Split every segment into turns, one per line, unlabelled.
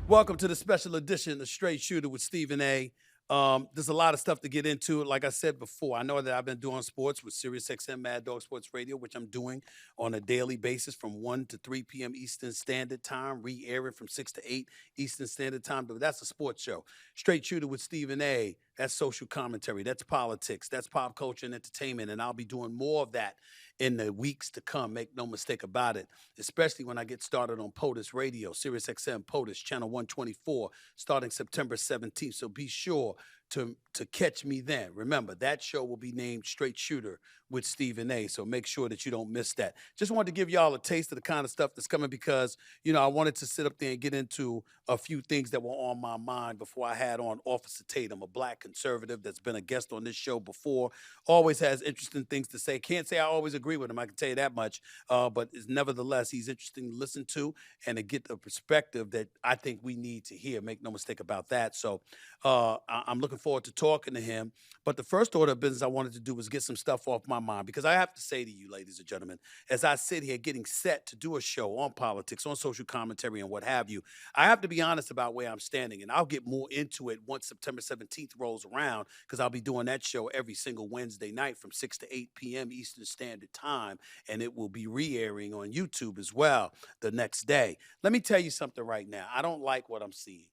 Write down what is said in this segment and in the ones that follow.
Welcome to the special edition of Straight Shooter with Stephen A. There's a lot of stuff to get into. Like I said before, I know that I've been doing sports with SiriusXM Mad Dog Sports Radio, which I'm doing on a daily basis from 1 to 3 p.m. Eastern Standard Time, re-airing from 6 to 8 Eastern Standard Time. But that's a sports show. Straight Shooter with Stephen A. That's social commentary. That's politics. That's pop culture and entertainment. And I'll be doing more of that in the weeks to come. Make no mistake about it, especially when I get started on POTUS Radio, SiriusXM POTUS, channel 124, starting September 17th. So be sure to catch me then. Remember, that show will be named Straight Shooter with Stephen A. So make sure that you don't miss that. Just wanted to give y'all a taste of the kind of stuff that's coming because, I wanted to sit up there and get into a few things that were on my mind before I had on Officer Tatum, a black conservative that's been a guest on this show before, always has interesting things to say. Can't say I always agree with him, I can tell you that much, but nevertheless, he's interesting to listen to and to get the perspective that I think we need to hear. Make no mistake about that. So I'm looking forward to talking to him. But the first order of business I wanted to do was get some stuff off my mind because I have to say to you, ladies and gentlemen, as I sit here getting set to do a show on politics, on social commentary, and what have you, I have to be honest about where I'm standing. And I'll get more into it once September 17th rolls around because I'll be doing that show every single Wednesday night from 6 to 8 p.m. Eastern Standard Time. And it will be re airing on YouTube as well the next day. Let me tell you something right now. I don't like what I'm seeing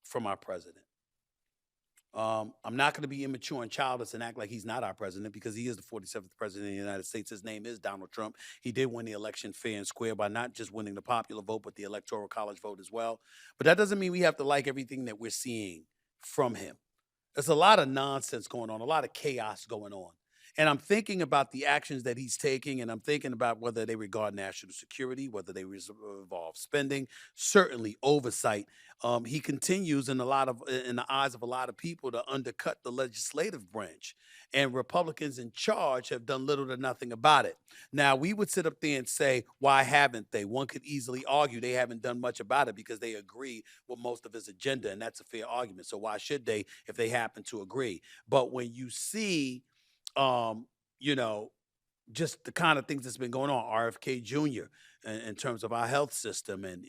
from our president. I'm not going to be immature and childish and act like he's not our president because he is the 47th president of the United States. His name is Donald Trump. He did win the election fair and square by not just winning the popular vote, but the electoral college vote as well. But that doesn't mean we have to like everything that we're seeing from him. There's a lot of nonsense going on, a lot of chaos going on. And I'm thinking about the actions that he's taking, and I'm thinking about whether they regard national security, whether they involve spending, certainly oversight. He continues in the eyes of a lot of people to undercut the legislative branch, and Republicans in charge have done little to nothing about it. Now, we would sit up there and say, why haven't they? One could easily argue they haven't done much about it because they agree with most of his agenda, and that's a fair argument. So why should they if they happen to agree? But when you see um, you know, just the kind of things that's been going on, RFK Jr. In terms of our health system and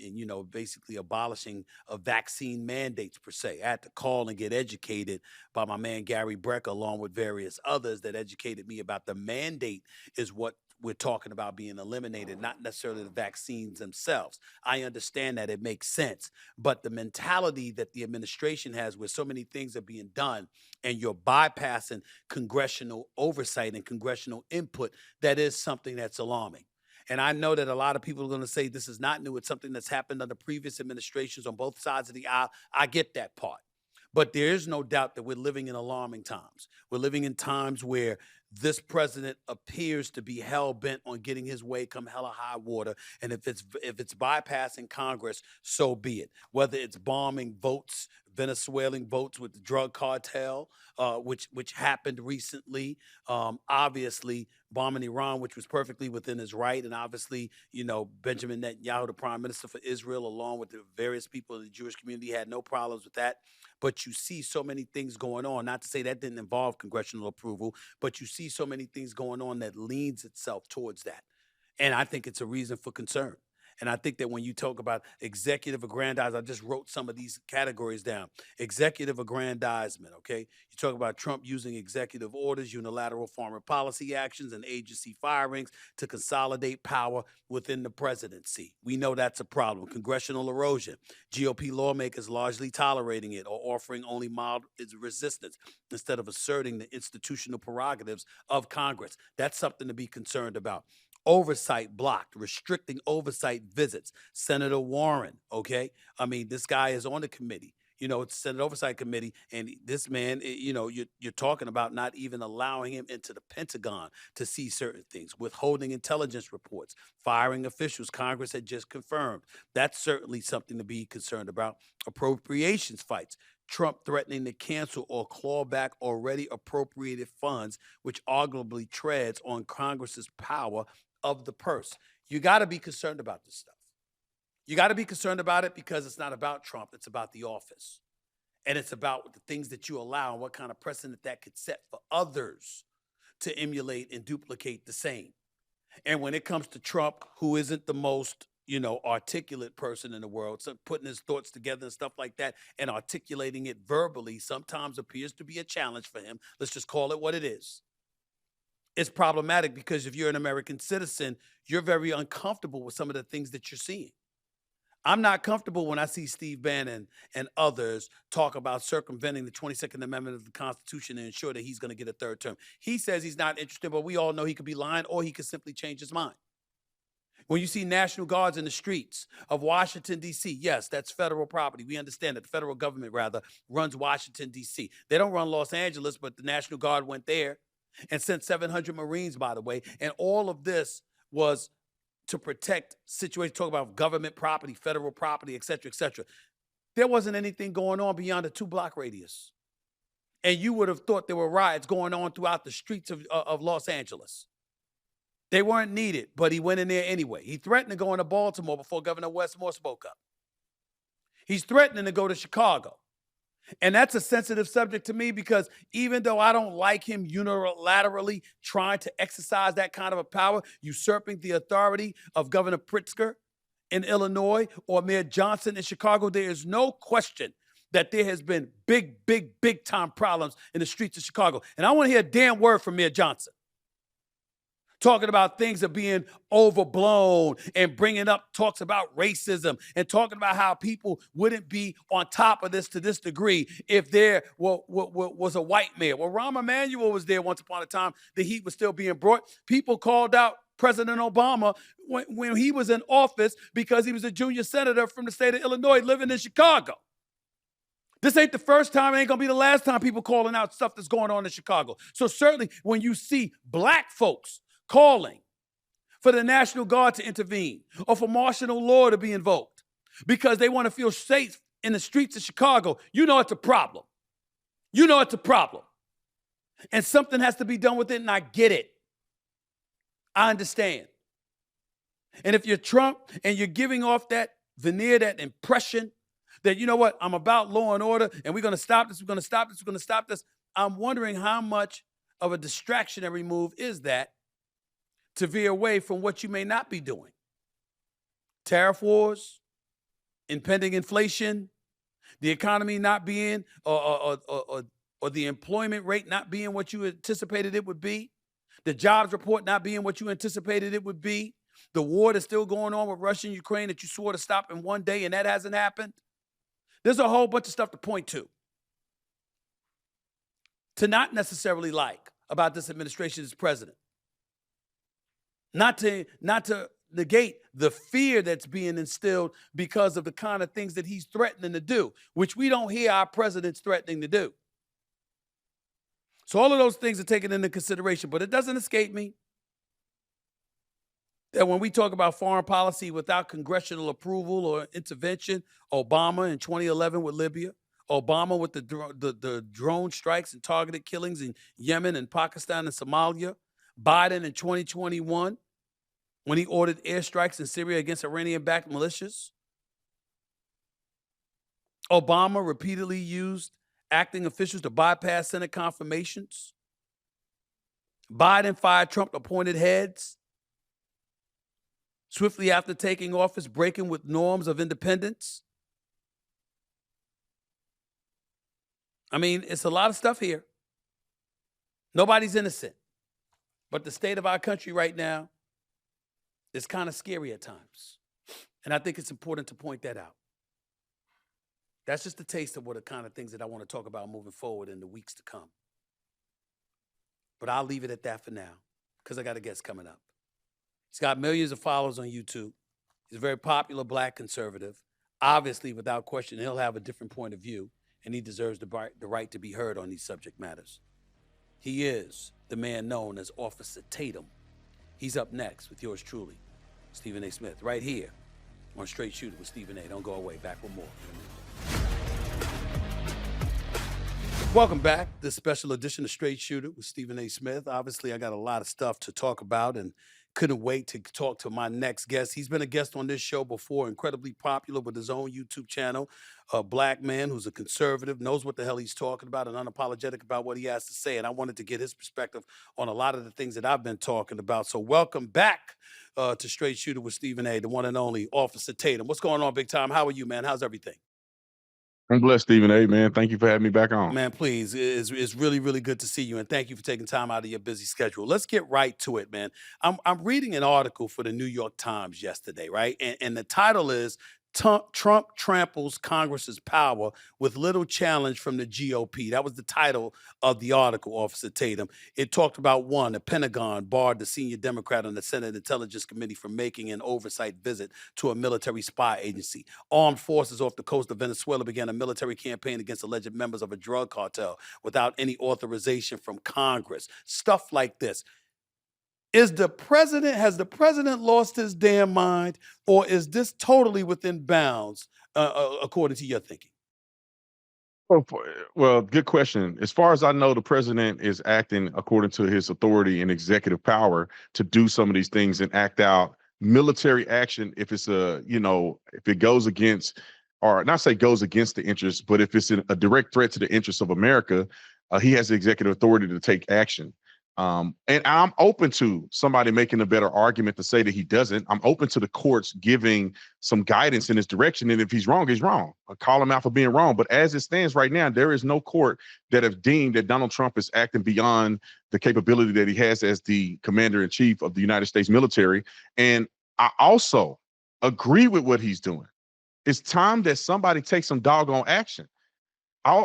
basically abolishing vaccine mandates per se. I had to call and get educated by my man Gary Brecker along with various others that educated me about the mandate is what we're talking about being eliminated, not necessarily the vaccines themselves. I understand that it makes sense, but the mentality that the administration has where so many things are being done and you're bypassing congressional oversight and congressional input, that is something that's alarming. And I know that a lot of people are going to say this is not new. It's something that's happened under previous administrations on both sides of the aisle. I get that part. But there is no doubt that we're living in alarming times. We're living in times where this president appears to be hell bent on getting his way come hella high water. And if it's bypassing Congress, so be it. Whether it's bombing votes, Venezuelan votes with the drug cartel, which happened recently. Obviously, bombing Iran, which was perfectly within his right, and obviously, Benjamin Netanyahu, the prime minister for Israel, along with the various people in the Jewish community, had no problems with that. But you see so many things going on. Not to say that didn't involve congressional approval, but you see so many things going on that leans itself towards that. And I think it's a reason for concern. And I think that when you talk about executive aggrandizement, I just wrote some of these categories down. Executive aggrandizement, okay? You talk about Trump using executive orders, unilateral foreign policy actions, and agency firings to consolidate power within the presidency. We know that's a problem. Congressional erosion, GOP lawmakers largely tolerating it or offering only mild resistance instead of asserting the institutional prerogatives of Congress. That's something to be concerned about. Oversight blocked, restricting oversight visits. Senator Warren, okay? I mean, this guy is on the committee. It's Senate Oversight Committee, and this man, you're talking about not even allowing him into the Pentagon to see certain things, withholding intelligence reports, firing officials Congress had just confirmed. That's certainly something to be concerned about. Appropriations fights. Trump threatening to cancel or claw back already appropriated funds, which arguably treads on Congress's power of the purse. You got to be concerned about this stuff. You got to be concerned about it because it's not about Trump. It's about the office. And it's about the things that you allow and what kind of precedent that could set for others to emulate and duplicate the same. And when it comes to Trump, who isn't the most articulate person in the world. So putting his thoughts together and stuff like that and articulating it verbally sometimes appears to be a challenge for him. Let's just call it what it is. It's problematic because if you're an American citizen, you're very uncomfortable with some of the things that you're seeing. I'm not comfortable when I see Steve Bannon and others talk about circumventing the 22nd Amendment of the Constitution and ensure that he's going to get a third term. He says he's not interested, but we all know he could be lying or he could simply change his mind. When you see National Guards in the streets of Washington, D.C., yes, that's federal property. We understand that the federal government, rather, runs Washington, D.C. They don't run Los Angeles, but the National Guard went there and sent 700 Marines, by the way. And all of this was to protect situations, talk about government property, federal property, et cetera, et cetera. There wasn't anything going on beyond a 2-block radius. And you would have thought there were riots going on throughout the streets of Los Angeles. They weren't needed, but he went in there anyway. He threatened to go into Baltimore before Governor Westmore spoke up. He's threatening to go to Chicago. And that's a sensitive subject to me because even though I don't like him unilaterally trying to exercise that kind of a power, usurping the authority of Governor Pritzker in Illinois or Mayor Johnson in Chicago, there is no question that there has been big time problems in the streets of Chicago. And I want to hear a damn word from Mayor Johnson talking about things are being overblown and bringing up talks about racism and talking about how people wouldn't be on top of this to this degree if there was a white mayor. Well, Rahm Emanuel was there once upon a time. The heat was still being brought. People called out President Obama when he was in office because he was a junior senator from the state of Illinois living in Chicago. This ain't the first time, it ain't gonna be the last time people calling out stuff that's going on in Chicago. So certainly when you see black folks calling for the National Guard to intervene or for martial law to be invoked because they want to feel safe in the streets of Chicago, you know it's a problem. You know it's a problem. And something has to be done with it, and I get it. I understand. And if you're Trump and you're giving off that veneer, that impression that, you know what, I'm about law and order, and we're going to stop this, we're going to stop this, we're going to stop this, I'm wondering how much of a distractionary move is that to veer away from what you may not be doing. Tariff wars, impending inflation, the economy not being, or the employment rate not being what you anticipated it would be, the jobs report not being what you anticipated it would be, the war that's still going on with Russia and Ukraine that you swore to stop in one day and that hasn't happened. There's a whole bunch of stuff to point to not necessarily like about this administration as president. Not to negate the fear that's being instilled because of the kind of things that he's threatening to do, which we don't hear our presidents threatening to do. So all of those things are taken into consideration, but it doesn't escape me that when we talk about foreign policy without congressional approval or intervention, Obama in 2011 with Libya, Obama with the drone strikes and targeted killings in Yemen and Pakistan and Somalia, Biden in 2021 when he ordered airstrikes in Syria against Iranian-backed militias. Obama repeatedly used acting officials to bypass Senate confirmations. Biden fired Trump-appointed heads swiftly after taking office, breaking with norms of independence. I mean, it's a lot of stuff here. Nobody's innocent. But the state of our country right now is kind of scary at times. And I think it's important to point that out. That's just a taste of what the kind of things that I want to talk about moving forward in the weeks to come. But I'll leave it at that for now because I got a guest coming up. He's got millions of followers on YouTube. He's a very popular black conservative. Obviously, without question, he'll have a different point of view, and he deserves the right to be heard on these subject matters. He is the man known as Officer Tatum. He's up next with yours truly, Stephen A. Smith, right here on Straight Shooter with Stephen A. Don't go away. Back with more. Welcome back. This special edition of Straight Shooter with Stephen A. Smith. Obviously, I got a lot of stuff to talk about and couldn't wait to talk to my next guest. He's been a guest on this show before, incredibly popular with his own YouTube channel. A black man who's a conservative, knows what the hell he's talking about, and unapologetic about what he has to say. And I wanted to get his perspective on a lot of the things that I've been talking about. So welcome back to Straight Shooter with Stephen A, the one and only Officer Tatum. What's going on, big time? How are you, man? How's everything?
I'm blessed, Stephen A, man. Thank you for having me back on.
Man, please. It's really, really good to see you. And thank you for taking time out of your busy schedule. Let's get right to it, man. I'm reading an article for the New York Times yesterday, right? And the title is Trump Tramples Congress's Power with Little Challenge from the GOP. That was the title of the article, Officer Tatum. It talked about one, the Pentagon barred the senior Democrat on the Senate Intelligence Committee from making an oversight visit to a military spy agency. Armed forces off the coast of Venezuela began a military campaign against alleged members of a drug cartel without any authorization from Congress. Stuff like this. Has the president lost his damn mind, or is this totally within bounds, according to your thinking?
Well, well, good question. As far as I know, the president is acting according to his authority and executive power to do some of these things and act out military action if it's if it goes against, or not say goes against the interests, but if it's a direct threat to the interests of America, he has the executive authority to take action. And I'm open to somebody making a better argument to say that he doesn't. I'm open to the courts giving some guidance in his direction. And if he's wrong, he's wrong. I call him out for being wrong. But as it stands right now, there is no court that have deemed that Donald Trump is acting beyond the capability that he has as the commander in chief of the United States military. And I also agree with what he's doing. It's time that somebody takes some doggone action.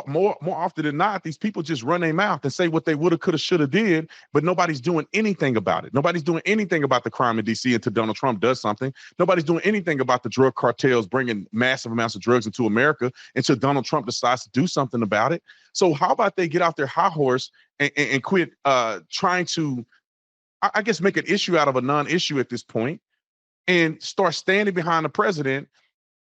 More often than not, these people just run their mouth and say what they woulda, coulda, shoulda did, but nobody's doing anything about it. Nobody's doing anything about the crime in D.C. until Donald Trump does something. Nobody's doing anything about the drug cartels bringing massive amounts of drugs into America until Donald Trump decides to do something about it. So how about they get off their high horse and quit trying to, I guess, make an issue out of a non-issue at this point and start standing behind the president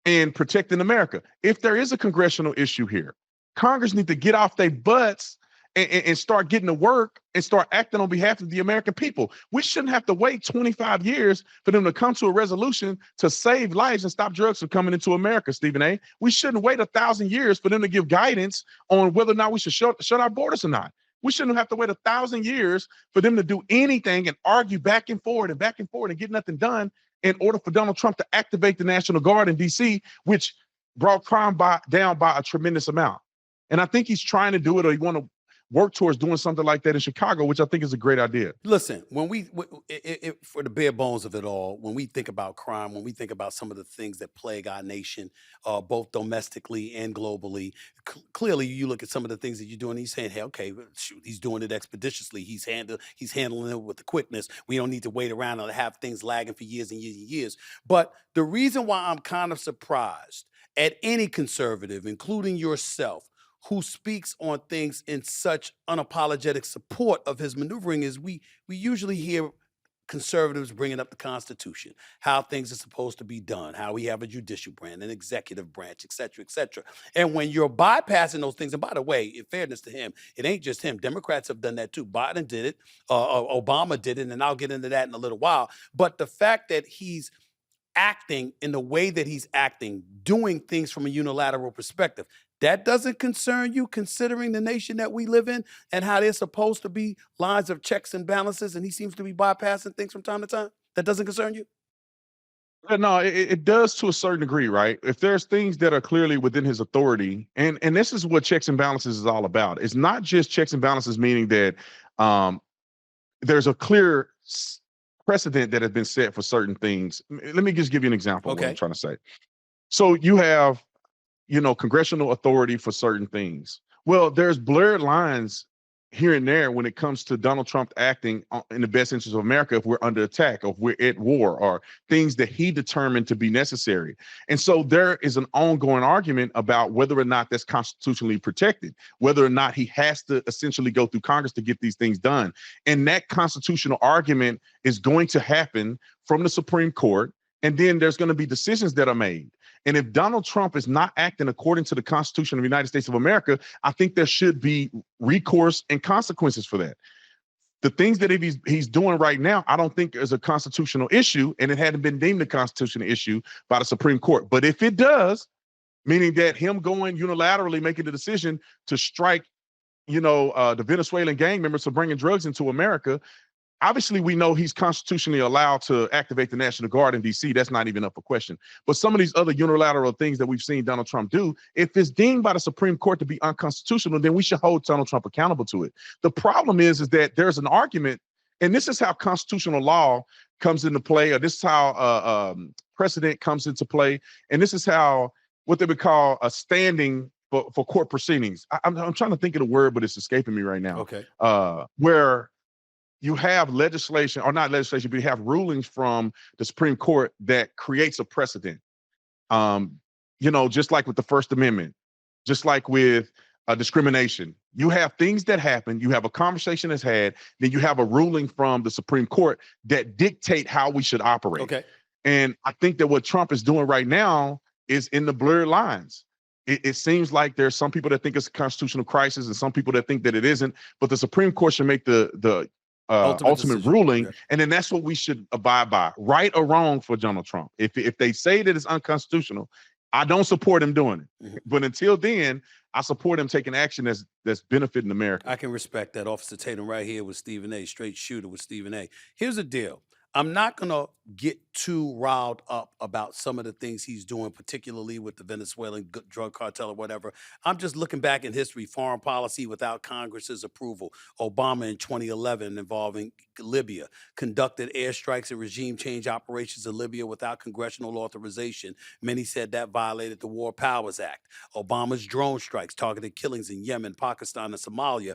and protecting America. If there is a congressional issue here, Congress need to get off their butts and start getting to work and start acting on behalf of the American people. We shouldn't have to wait 25 years for them to come to a resolution to save lives and stop drugs from coming into America, Stephen A. We shouldn't wait 1,000 years for them to give guidance on whether or not we should shut our borders or not. We shouldn't have to wait 1,000 years for them to do anything and argue back and forward and get nothing done in order for Donald Trump to activate the National Guard in D.C., which brought crime down by a tremendous amount. And I think he's trying to do it, or he want to work towards doing something like that in Chicago, which I think is a great idea.
Listen, when for the bare bones of it all, when we think about crime, when we think about some of the things that plague our nation, both domestically and globally, clearly you look at some of the things that you're doing. He's saying, "Hey, okay, shoot, he's doing it expeditiously. He's handling it with the quickness. We don't need to wait around and have things lagging for years and years and years." But the reason why I'm kind of surprised at any conservative, including yourself, who speaks on things in such unapologetic support of his maneuvering is we usually hear conservatives bringing up the Constitution, how things are supposed to be done, how we have a judicial branch, an executive branch, et cetera, et cetera. And when you're bypassing those things, and by the way, in fairness to him, it ain't just him. Democrats have done that too. Biden did it, Obama did it, and I'll get into that in a little while. But the fact that he's acting in the way that he's acting, doing things from a unilateral perspective, that doesn't concern you, considering the nation that we live in and how there's supposed to be lines of checks and balances, and he seems to be bypassing things from time to time? That doesn't concern you?
No, it does to a certain degree, right? If there's things that are clearly within his authority, and this is what checks and balances is all about. It's not just checks and balances, meaning that there's a clear precedent that has been set for certain things. Let me just give you an example of what I'm trying to say. So you have, congressional authority for certain things. Well, there's blurred lines here and there when it comes to Donald Trump acting in the best interest of America if we're under attack, or if we're at war, or things that he determined to be necessary. And so there is an ongoing argument about whether or not that's constitutionally protected, whether or not he has to essentially go through Congress to get these things done. And that constitutional argument is going to happen from the Supreme Court. And then there's going to be decisions that are made. And if Donald Trump is not acting according to the Constitution of the United States of America, I think there should be recourse and consequences for that. The things that he's doing right now, I don't think is a constitutional issue, and it hadn't been deemed a constitutional issue by the Supreme Court. But if it does, meaning that him going unilaterally making the decision to strike, the Venezuelan gang members for bringing drugs into America, obviously we know he's constitutionally allowed to activate the National Guard in D.C. That's not even up for question. But some of these other unilateral things that we've seen Donald Trump do, if it's deemed by the Supreme Court to be unconstitutional, then we should hold Donald Trump accountable to it. The problem is that there's an argument, and this is how constitutional law comes into play, or this is how precedent comes into play, and this is how what they would call a standing for court proceedings. I'm trying to think of the word, but it's escaping me right now.
Okay.
Where you have legislation, or not legislation, but you have rulings from the Supreme Court that creates a precedent. Just like with the First Amendment, just like with discrimination. You have things that happen, you have a conversation that's had, then you have a ruling from the Supreme Court that dictate how we should operate.
Okay.
And I think that what Trump is doing right now is in the blurred lines. It seems like there's some people that think it's a constitutional crisis and some people that think that it isn't, but the Supreme Court should make the ultimate ruling, and then that's what we should abide by, right or wrong for Donald Trump. If they say that it's unconstitutional, I don't support him doing it. Mm-hmm. But until then, I support him taking action that's benefiting America.
I can respect that. Officer Tatum right here with Stephen A., straight shooter with Stephen A. Here's the deal. I'm not going to get too riled up about some of the things he's doing, particularly with the Venezuelan drug cartel or whatever. I'm just looking back in history, foreign policy without Congress's approval. Obama in 2011 involving Libya conducted airstrikes and regime change operations in Libya without congressional authorization. Many said that violated the War Powers Act. Obama's drone strikes targeted killings in Yemen, Pakistan, and Somalia,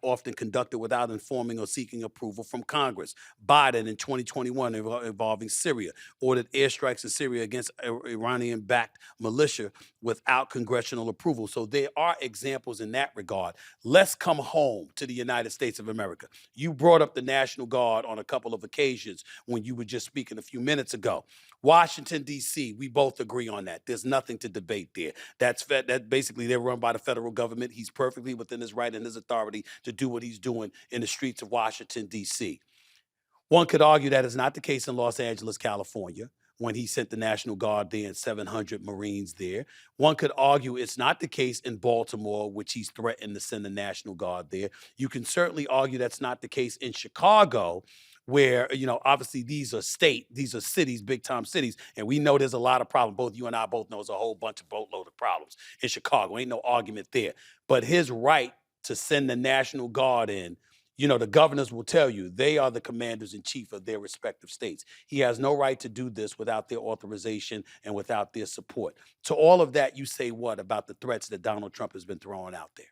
often conducted without informing or seeking approval from Congress. Biden in 2021 involving Syria ordered airstrikes in Syria against Iranian-backed militia without congressional approval. So there are examples in that regard. Let's come home to the United States of America. You brought up the National Guard on a couple of occasions when you were just speaking a few minutes ago. Washington, D.C., we both agree on that. There's nothing to debate there. That basically they're run by the federal government. He's perfectly within his right and his authority to do what he's doing in the streets of Washington, D.C. One could argue that is not the case in Los Angeles, California, when he sent the National Guard there and 700 Marines there. One could argue it's not the case in Baltimore, which he's threatened to send the National Guard there. You can certainly argue that's not the case in Chicago, where, obviously these are cities, big time cities. And we know there's a lot of problems. Both you and I both know there's a whole bunch of boatload of problems in Chicago. Ain't no argument there. But his right to send the National Guard in, the governors will tell you they are the commanders in chief of their respective states. He has no right to do this without their authorization and without their support. To all of that, you say what about the threats that Donald Trump has been throwing out there?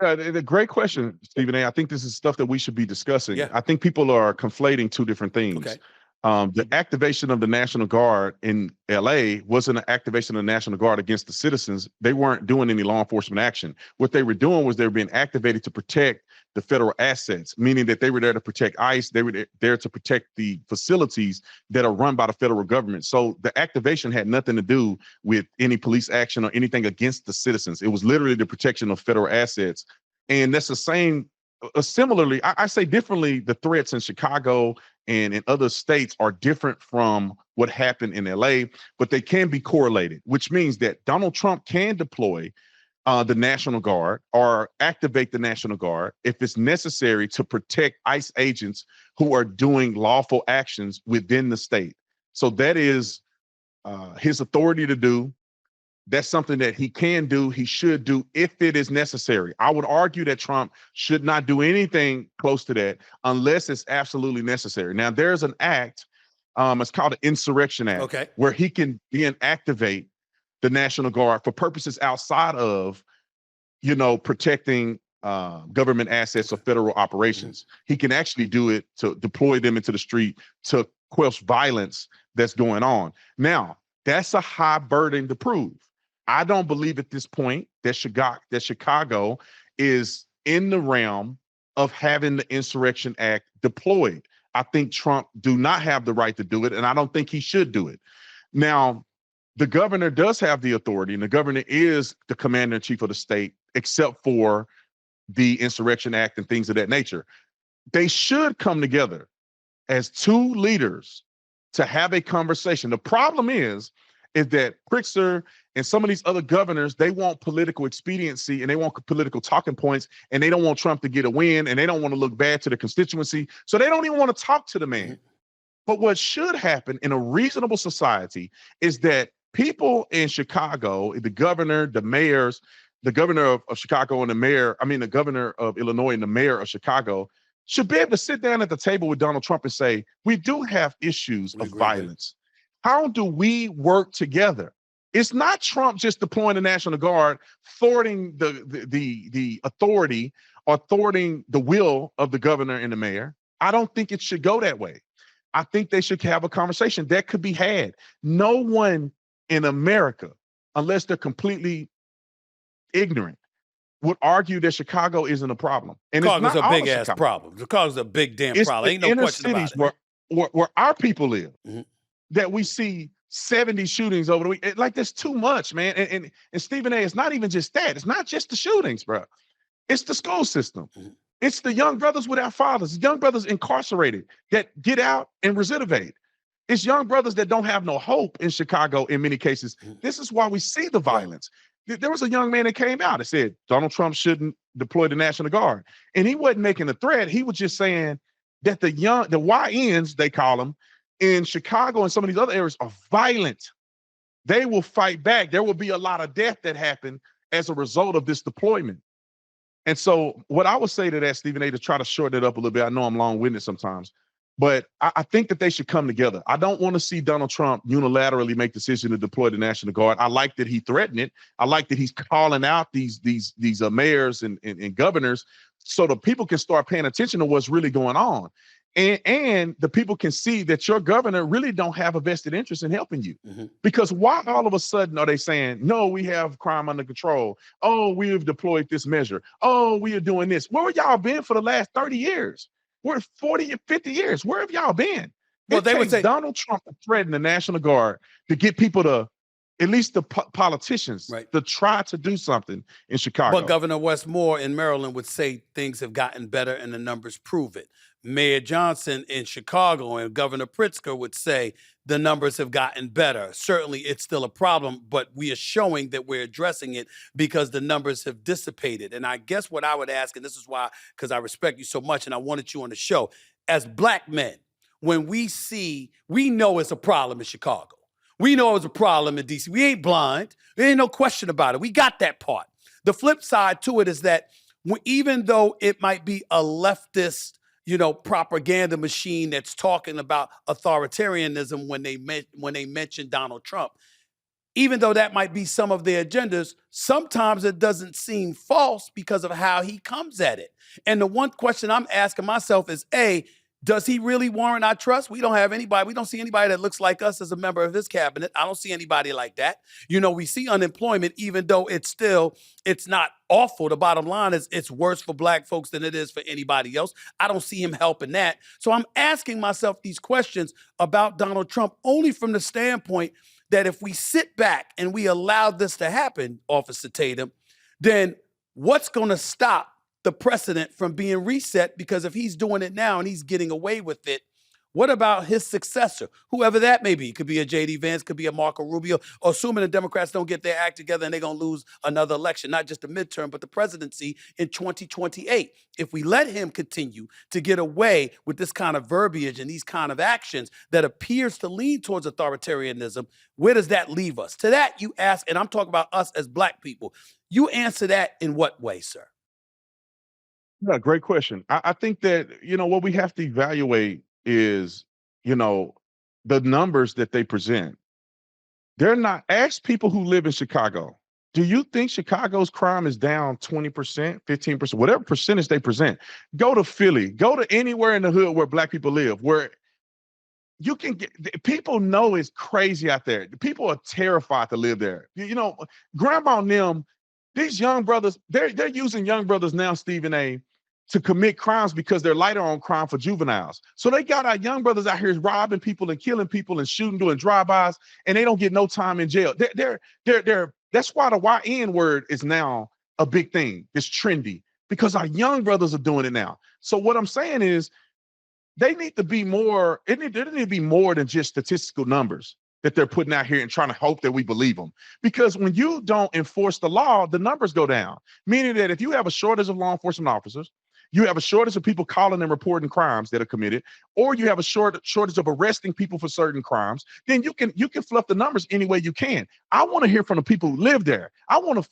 A great question, Stephen A. I think this is stuff that we should be discussing.
Yeah.
I think people are conflating two different things.
Okay.
The activation of the National Guard in LA wasn't an activation of the National Guard against the citizens. They weren't doing any law enforcement action. What they were doing was they were being activated to protect the federal assets, meaning that they were there to protect ICE. They were there to protect the facilities that are run by the federal government. So the activation had nothing to do with any police action or anything against the citizens. It was literally the protection of federal assets. And that's the same. Similarly, I say differently, the threats in Chicago and in other states are different from what happened in LA, but they can be correlated, which means that Donald Trump can deploy the National Guard or activate the National Guard if it's necessary to protect ICE agents who are doing lawful actions within the state. So that is his authority to do. That's something that he can do, he should do if it is necessary. I would argue that Trump should not do anything close to that unless it's absolutely necessary. Now, there's an act, it's called the Insurrection Act,
Okay,
where he can then activate the National Guard for purposes outside of, protecting government assets or federal operations. He can actually do it to deploy them into the street to quell violence that's going on. Now, that's a high burden to prove. I don't believe at this point that Chicago is in the realm of having the Insurrection Act deployed. I think Trump do not have the right to do it, and I don't think he should do it. Now, the governor does have the authority, and the governor is the commander in chief of the state, except for the Insurrection Act and things of that nature. They should come together as two leaders to have a conversation. The problem is that Pritzker and some of these other governors, they want political expediency and they want political talking points, and they don't want Trump to get a win, and they don't want to look bad to the constituency. So they don't even want to talk to the man.
Mhm.
But what should happen in a reasonable society is that people in Chicago, the governor, the mayors, the governor of Chicago and the governor of Illinois and the mayor of Chicago should be able to sit down at the table with Donald Trump and say, we do have issues of violence. How do we work together? It's not Trump just deploying the National Guard, thwarting the authority or thwarting the will of the governor and the mayor. I don't think it should go that way. I think they should have a conversation that could be had. No one in America, unless they're completely ignorant, would argue that Chicago isn't a problem. And
Chicago's
it's not
a big ass problem. Chicago's a big damn
it's
problem.
the
Ain't no
inner
question about
cities
it.
where our people live
Mhm.
that we see 70 shootings over the week. Like, that's too much, man. And Stephen A., it's not even just that. It's not just the shootings, bro. It's the school system.
Mhm.
It's the young brothers without fathers, young brothers incarcerated that get out and recidivate. It's young brothers that don't have no hope in Chicago in many cases.
Mhm.
This is why we see the violence. There was a young man that came out and said Donald Trump shouldn't deploy the National Guard. And he wasn't making a threat. He was just saying that the YNs, they call them, in Chicago and some of these other areas are violent. They will fight back. There will be a lot of death that happen as a result of this deployment. And so what I would say to that, Stephen A., to try to shorten it up a little bit, I know I'm long-winded sometimes, but I think that they should come together. I don't want to see Donald Trump unilaterally make the decision to deploy the National Guard. I like that he threatened it. I like that he's calling out these mayors and governors so the people can start paying attention to what's really going on. And the people can see that your governor really don't have a vested interest in helping you.
Mm-hmm.
Because why all of a sudden are they saying, no, we have crime under control. Oh, we have deployed this measure. Oh, we are doing this. Where have y'all been for the last 30 years? We're 40 or 50 years. Where have y'all been?
Well,
It
they would
takes
say
Donald Trump to threaten the National Guard to get people to, at least the politicians,
Right.
to try to do something in Chicago.
But Governor Westmore in Maryland would say things have gotten better and the numbers prove it. Mayor Johnson in Chicago and Governor Pritzker would say the numbers have gotten better. Certainly, it's still a problem, but we are showing that we're addressing it because the numbers have dissipated. And I guess what I would ask, and this is why, because I respect you so much and I wanted you on the show, as Black men, when we know it's a problem in Chicago. We know it's a problem in D.C. We ain't blind. There ain't no question about it. We got that part. The flip side to it is that even though it might be a leftist, propaganda machine that's talking about authoritarianism when they mention Donald Trump, even though that might be some of their agendas, sometimes it doesn't seem false because of how he comes at it. And the one question I'm asking myself is, A, does he really warrant our trust? We don't have anybody. We don't see anybody that looks like us as a member of his cabinet. I don't see anybody like that. We see unemployment, even though it's not awful. The bottom line is it's worse for Black folks than it is for anybody else. I don't see him helping that. So I'm asking myself these questions about Donald Trump only from the standpoint that if we sit back and we allow this to happen, Officer Tatum, then what's going to stop the precedent from being reset? Because if he's doing it now and he's getting away with it, what about his successor, whoever that may be? It could be a J.D. Vance, could be a Marco Rubio, or assuming the Democrats don't get their act together and they're going to lose another election, not just the midterm, but the presidency in 2028. If we let him continue to get away with this kind of verbiage and these kind of actions that appears to lean towards authoritarianism, where does that leave us? To that you ask, and I'm talking about us as Black people. You answer that in what way, sir?
Yeah, great question. I think that, what we have to evaluate is, the numbers that they present. They're not, ask people who live in Chicago. Do you think Chicago's crime is down 20%, 15%, whatever percentage they present? Go to Philly, go to anywhere in the hood where Black people live, where you can get, people know it's crazy out there. People are terrified to live there. Grandma and them, these young brothers, they're using young brothers now, Stephen A., to commit crimes because they're lighter on crime for juveniles. So they got our young brothers out here robbing people and killing people and shooting, doing drive-bys, and they don't get no time in jail. That's why the YN word is now a big thing. It's trendy. because our young brothers are doing it now. So what I'm saying is they need to be more, there need to be more than just statistical numbers that they're putting out here and trying to hope that we believe them. Because when you don't enforce the law, the numbers go down. Meaning that if you have a shortage of law enforcement officers, you have a shortage of people calling and reporting crimes that are committed, or you have a shortage of arresting people for certain crimes, then you can fluff the numbers any way you can. I want to hear from the people who live there. I want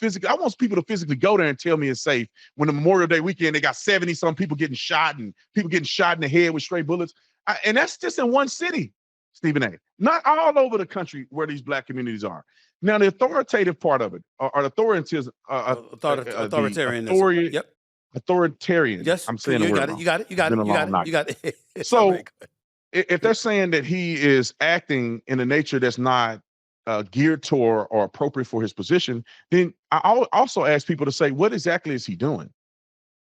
people to physically go there and tell me it's safe. When the Memorial Day weekend, they got 70 some people getting shot and people getting shot in the head with stray bullets. And that's just in one city, Stephen A. Not all over the country where these black communities are. Now, the authoritative part of it, or the
Authoritarianism. Yep.
authoritarian.
Yes.
I'm saying the
You
word
got it.
wrong.
You got it. You got
It's
it.
been a
You got
long
it.
night.
You got it. It's all
So
right.
if they're saying that he is acting in a nature that's not geared toward or appropriate for his position, then I also ask people to say, what exactly is he doing?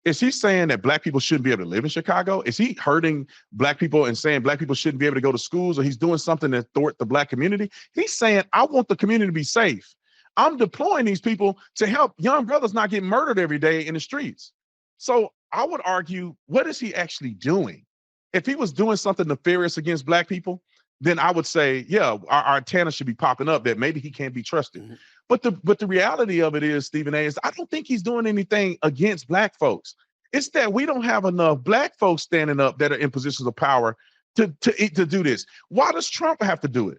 Is he saying that black people shouldn't be able to live in Chicago? Is he hurting black people and saying black people shouldn't be able to go to schools, or he's doing something to thwart the black community? He's saying, I want the community to be safe. I'm deploying these people to help young brothers not get murdered every day in the streets. So I would argue, what is he actually doing? If he was doing something nefarious against black people, then I would say, yeah, our antennas should be popping up that maybe he can't be trusted.
Mhm.
But the reality of it is, Stephen A, is I don't think he's doing anything against black folks. It's that we don't have enough black folks standing up that are in positions of power to do this. Why does Trump have to do it?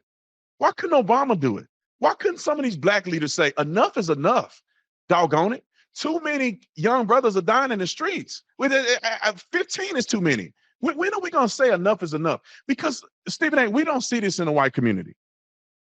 Why couldn't Obama do it? Why couldn't some of these black leaders say enough is enough? Doggone it. Too many young brothers are dying in the streets. 15 is too many. When are we going to say enough is enough? Because, Stephen A, we don't see this in the white community.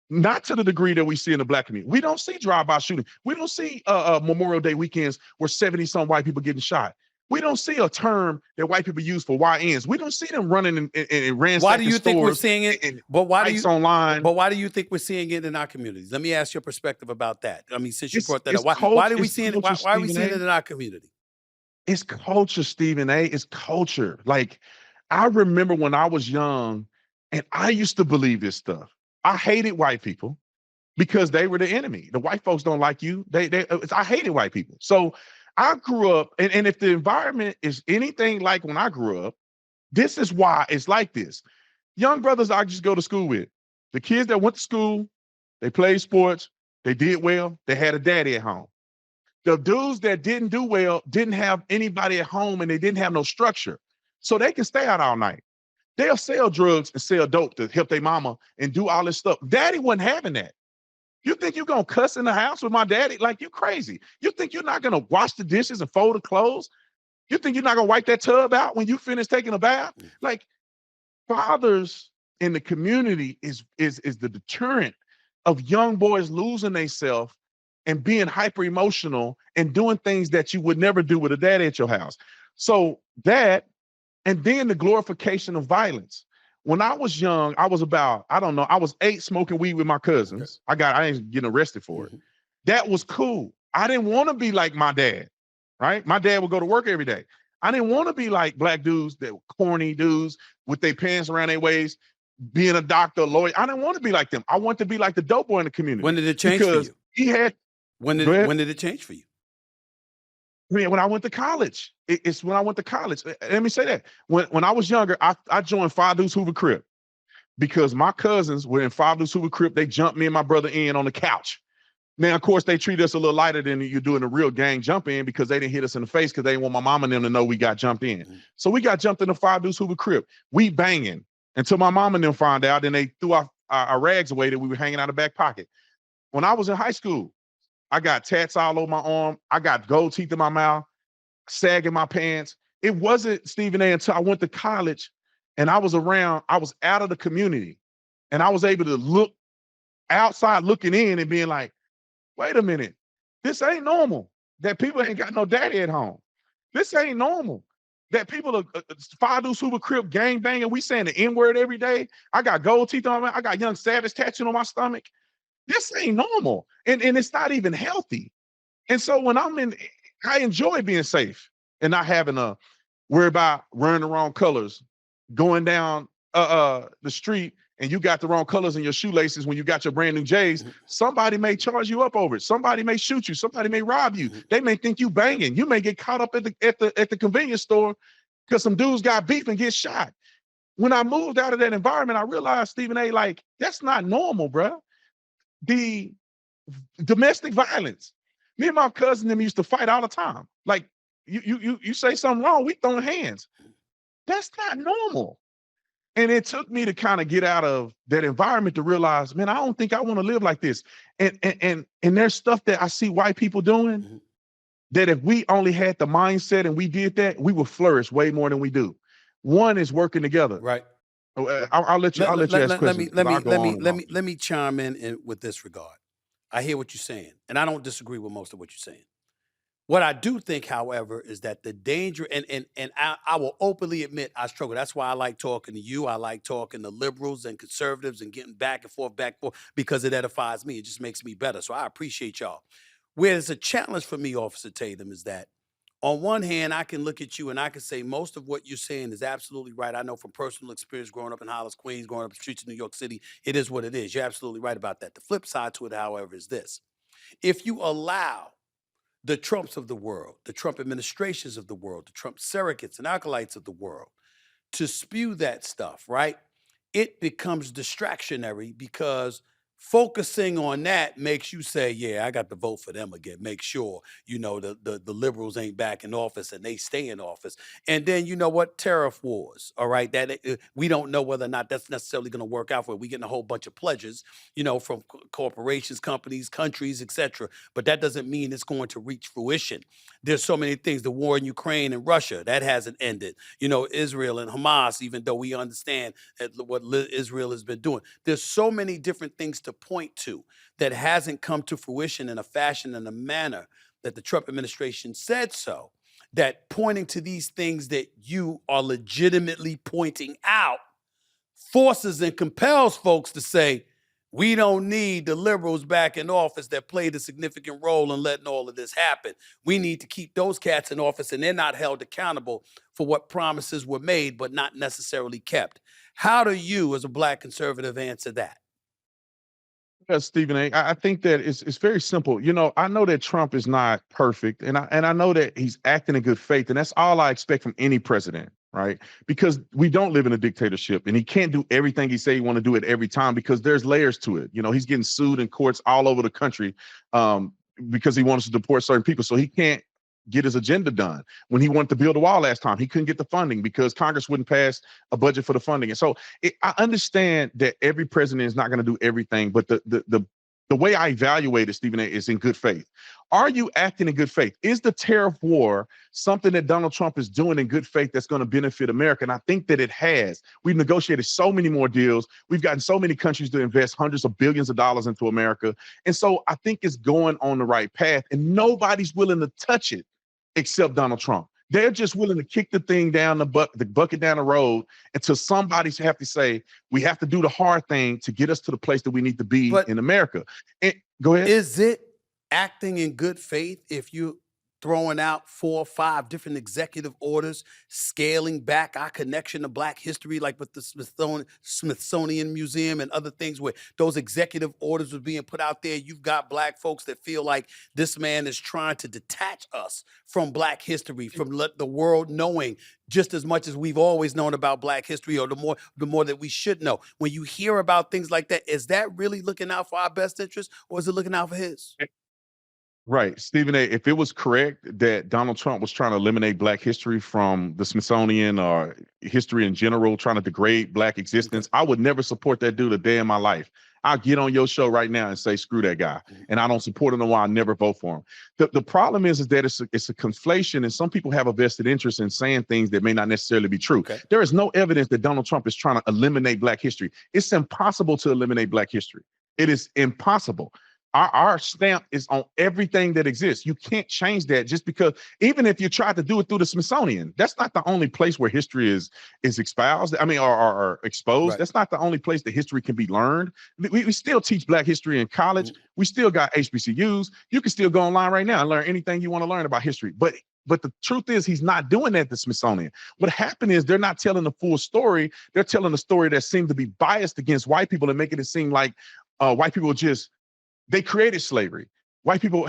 Not to the degree that we see in the black community. We don't see drive-by shooting. We don't see Memorial Day weekends where 70-some white people getting shot. We don't see a term that white people use for YNs. We don't see them running and ransacking stores.
Why do you think we're seeing it? But why do you think we're seeing it in our communities? Let me ask your perspective about that. I mean, since you brought that up, why are we seeing it? Why are we seeing it in our community?
It's culture, Stephen A. It's culture. Like, I remember when I was young and I used to believe this stuff. I hated white people because they were the enemy. The white folks don't like you. I hated white people. So I grew up, and if the environment is anything like when I grew up, this is why it's like this. Young brothers I just go to school with, the kids that went to school, they played sports, they did well, they had a daddy at home. The dudes that didn't do well didn't have anybody at home and they didn't have no structure. So they can stay out all night. They'll sell drugs and sell dope to help their mama and do all this stuff. Daddy wasn't having that. You think you're going to cuss in the house with my daddy? Like, you crazy. You think you're not going to wash the dishes and fold the clothes? You think you're not going to wipe that tub out when you finish taking a bath? Like, fathers in the community is the deterrent of young boys losing themselves and being hyper emotional and doing things that you would never do with a daddy at your house. So that, and then the glorification of violence. When I was young, I was about, I don't know, I was 8 smoking weed with my cousins. Okay. I ain't getting arrested for it. That was cool. I didn't want to be like my dad, right? My dad would go to work every day. I didn't want to be like black dudes, that corny dudes with their pants around their waist, being a doctor, a lawyer. I didn't want to be like them. I want to be like the dope boy in the community.
When did it change for you?
He had.
When did it change for you?
When I went to college. It's when I went to college. Let me say that. When I was younger, I joined Five Deuce Hoover Crip because my cousins were in Five Deuce Hoover Crip. They jumped me and my brother in on the couch. Now, of course, they treat us a little lighter than you're doing a real gang jump in because they didn't hit us in the face because they didn't want my mom and them to know we got jumped in. So we got jumped in the Five Deuce Hoover Crip. We banging until my mom and them found out. Then they threw our rags away that we were hanging out of the back pocket. When I was in high school, I got tats all over my arm. I got gold teeth in my mouth, sagging my pants. It wasn't, Stephen A, until I went to college and I was out of the community and I was able to look outside looking in and being like, wait a minute, this ain't normal that people ain't got no daddy at home. This ain't normal that people are Five Deuce Hoover Crip gang banging. We saying the N-word every day. I got gold teeth on me. I got Young Savage tattooed on my stomach. This ain't normal. And it's not even healthy. And so when I enjoy being safe and not having to worry about wearing the wrong colors, going down the street and you got the wrong colors in your shoelaces when you got your brand new J's, somebody may charge you up over it. Somebody may shoot you. Somebody may rob you. They may think you banging. You may get caught up at the convenience store because some dudes got beef and get shot. When I moved out of that environment, I realized, Stephen A., like, that's not normal, bro. The domestic violence. Me and my cousin them used to fight all the time. Like, you say something wrong, we throwing hands. That's not normal. And it took me to kind of get out of that environment to realize, man, I don't think I want to live like this. And there's stuff that I see white people doing that if we only had the mindset and we did that, we would flourish way more than we do. One is working together.
Right.
I'll let you ask questions.
Let me chime in with this regard. I hear what you're saying, and I don't disagree with most of what you're saying. What I do think, however, is that the danger, and I will openly admit I struggle. That's why I like talking to you. I like talking to liberals and conservatives and getting back and forth, because it edifies me. It just makes me better. So I appreciate y'all. Where there's a challenge for me, Officer Tatum, is that on one hand, I can look at you and I can say most of what you're saying is absolutely right. I know from personal experience growing up in Hollis, Queens, growing up in the streets of New York City, it is what it is. You're absolutely right about that. The flip side to it, however, is this. If you allow the Trumps of the world, the Trump administrations of the world, the Trump surrogates and acolytes of the world to spew that stuff, right? It becomes distractionary because focusing on that makes you say, yeah, I got to vote for them again. Make sure, the liberals ain't back in office and they stay in office. And then, you know what? Tariff wars, all right? That we don't know whether or not that's necessarily going to work out for it. We getting a whole bunch of pledges, from corporations, companies, countries, etc. But that doesn't mean it's going to reach fruition. There's so many things. The war in Ukraine and Russia, that hasn't ended. Israel and Hamas, even though we understand what Israel has been doing. There's so many different things to point to that hasn't come to fruition in a fashion and a manner that the Trump administration said so, that pointing to these things that you are legitimately pointing out forces and compels folks to say, we don't need the liberals back in office that played a significant role in letting all of this happen. We need to keep those cats in office and they're not held accountable for what promises were made but not necessarily kept. How do you, as a Black conservative, answer that?
Yes, Stephen A. I think that it's very simple. I know that Trump is not perfect, and I know that he's acting in good faith, and that's all I expect from any president, right? Because we don't live in a dictatorship, and he can't do everything he say he want to do it every time because there's layers to it. He's getting sued in courts all over the country because he wants to deport certain people, so he can't get his agenda done. When he wanted to build a wall last time, he couldn't get the funding because Congress wouldn't pass a budget for the funding. And so I understand that every president is not going to do everything, but the way I evaluate it, Stephen A., is in good faith. Are you acting in good faith? Is the tariff war something that Donald Trump is doing in good faith that's going to benefit America? And I think that it has. We've negotiated so many more deals. We've gotten so many countries to invest hundreds of billions of dollars into America. And so I think it's going on the right path, and nobody's willing to touch it except Donald Trump. They're just willing to kick the thing down the bucket down the road until somebody's have to say, we have to do the hard thing to get us to the place that we need to be in America. Go ahead.
Is it acting in good faith if you throwing out 4 or 5 different executive orders, scaling back our connection to Black history, like with the Smithsonian Museum and other things where those executive orders were being put out there? You've got Black folks that feel like this man is trying to detach us from Black history, from let the world knowing just as much as we've always known about Black history, or the more that we should know. When you hear about things like that, is that really looking out for our best interest, or is it looking out for his?
Right. Stephen A., if it was correct that Donald Trump was trying to eliminate Black history from the Smithsonian or history in general, trying to degrade Black existence, I would never support that dude a day in my life. I'll get on your show right now and say, screw that guy. And I don't support him, and why I never vote for him. The problem is that it's a conflation, and some people have a vested interest in saying things that may not necessarily be true. Okay. There is no evidence that Donald Trump is trying to eliminate Black history. It's impossible to eliminate Black history. It is impossible. Our stamp is on everything that exists. You can't change that just because, even if you try to do it through the Smithsonian, that's not the only place where history is espoused. I mean, or exposed. Right. That's not the only place that history can be learned. We still teach Black history in college. We still got HBCUs. You can still go online right now and learn anything you want to learn about history. But But the truth is he's not doing that at the Smithsonian. What happened is they're not telling the full story. They're telling a story that seemed to be biased against white people and making it seem like white people just, they created slavery. White people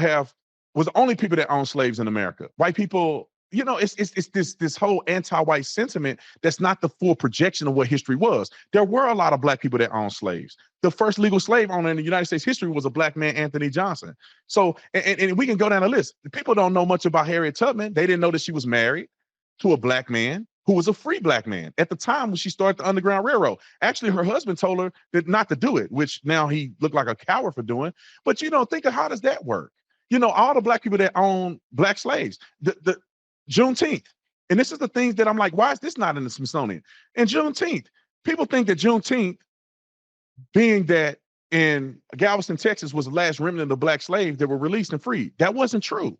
was the only people that owned slaves in America. White people, it's this whole anti-white sentiment that's not the full projection of what history was. There were a lot of black people that owned slaves. The first legal slave owner in the United States history was a black man, Anthony Johnson. So, and we can go down the list. People don't know much about Harriet Tubman. They didn't know that she was married to a black man who was a free black man at the time when she started the Underground Railroad. Actually, her husband told her that not to do it, which now he looked like a coward for doing. But think of how does that work? All the black people that own black slaves, the Juneteenth. And this is the things that I'm like, why is this not in the Smithsonian? And Juneteenth, people think that Juneteenth, being that in Galveston, Texas, was the last remnant of black slaves that were released and freed. That wasn't true.